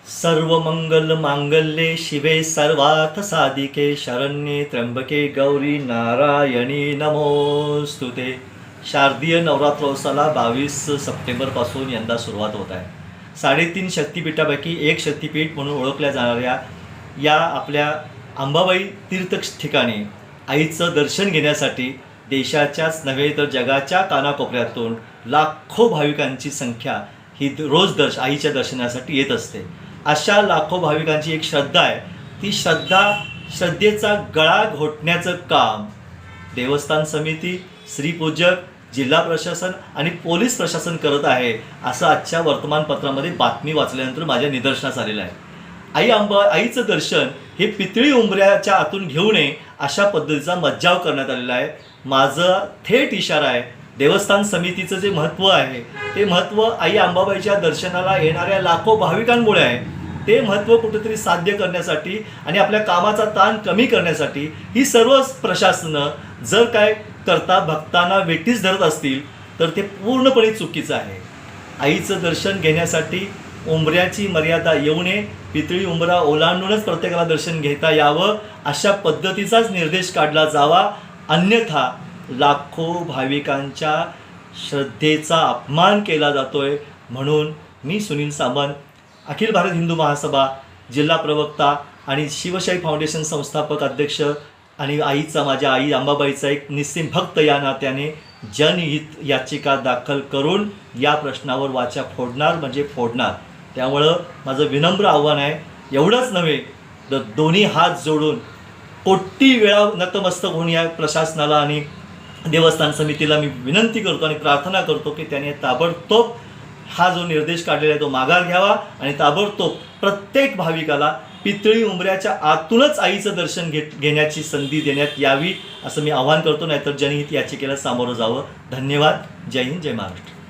सर्व मंगल मांगल्ये शिवे सर्वार्थ साधिके शरण्ये त्र्यंबके गौरी नारायणी नमोस्तुते. शारदीय नवरात्रोत्सवाला 22 सप्टेंबरपासून यंदा सुरुवात होत आहे. 3.5 शक्तिपीठापैकी एक शक्तिपीठ म्हणून ओळखल्या जाणाऱ्या या आपल्या अंबाबाई तीर्थ ठिकाणी आईचं दर्शन घेण्यासाठी देशाच्याच नव्हे तर जगाच्या कानाकोपऱ्यातून लाखो भाविकांची संख्या ही रोज आईच्या दर्शनासाठी येत असते. अशा लाखो भाविकांची एक श्रद्धा आहे. ती श्रद्धेचा गळा घोटण्याचं काम देवस्थान समिती, श्रीपूजक, जिल्हा प्रशासन आणि पोलीस प्रशासन करत आहे असं आजच्या वर्तमानपत्रामध्ये बातमी वाचल्यानंतर माझ्या निदर्शनास आलेलं आहे. आईचं दर्शन हे पितळी उंबऱ्याच्या आतून घेऊ नये अशा पद्धतीचा मज्जाव करण्यात आलेला आहे. माझा थेट इशारा आहे, देवस्थान समितीचं जे महत्त्व आहे ते महत्त्व आई अंबाबाईच्या दर्शनाला येणाऱ्या लाखो भाविकांमुळे आहे. ते महत्त्व कुठेतरी साध्य करण्यासाठी आणि आपल्या कामाचा ताण कमी करण्यासाठी ही सर्व प्रशासनं जर काय करता भक्तांना वेठीस धरत असतील तर ते पूर्णपणे चुकीचं आहे. आईचं दर्शन घेण्यासाठी उंबऱ्याची मर्यादा येऊ नये, पितळी उंबरा ओलांडूनच प्रत्येकाला दर्शन घेता यावं अशा पद्धतीचाच निर्देश काढला जावा. अन्यथा लाखो भाविकांच्या श्रद्धेचा अपमान केला जातोय. म्हणून मी सुनील सामंत, अखिल भारत हिंदू महासभा जिल्हा प्रवक्ता आणि शिवशाही फाउंडेशन संस्थापक अध्यक्ष आणि माझ्या आई अंबाबाईचा एक निस्सीम भक्त या नात्याने जनहित याचिका दाखल करून या प्रश्नावर वाचा फोडणार म्हणजे फोडणार. त्यामुळं माझं विनम्र आव्हान आहे, एवढंच नव्हे तर दोन्ही हात जोडून कोटी वेळा नतमस्तक होऊन या प्रशासनाला आणि देवस्थान समितीला मी विनंती करतो आणि प्रार्थना करतो की त्याने ताबडतोब हा जो निर्देश काढलेला आहे तो माघार घ्यावा आणि ताबडतोब प्रत्येक भाविकाला पितळी उंबऱ्याच्या आतूनच आईचं दर्शन घेण्याची संधी देण्यात यावी असं मी आवाहन करतो. नाहीतर जनहित याचिकेला सामोरं जावं. धन्यवाद. जय हिंद, जय महाराष्ट्र.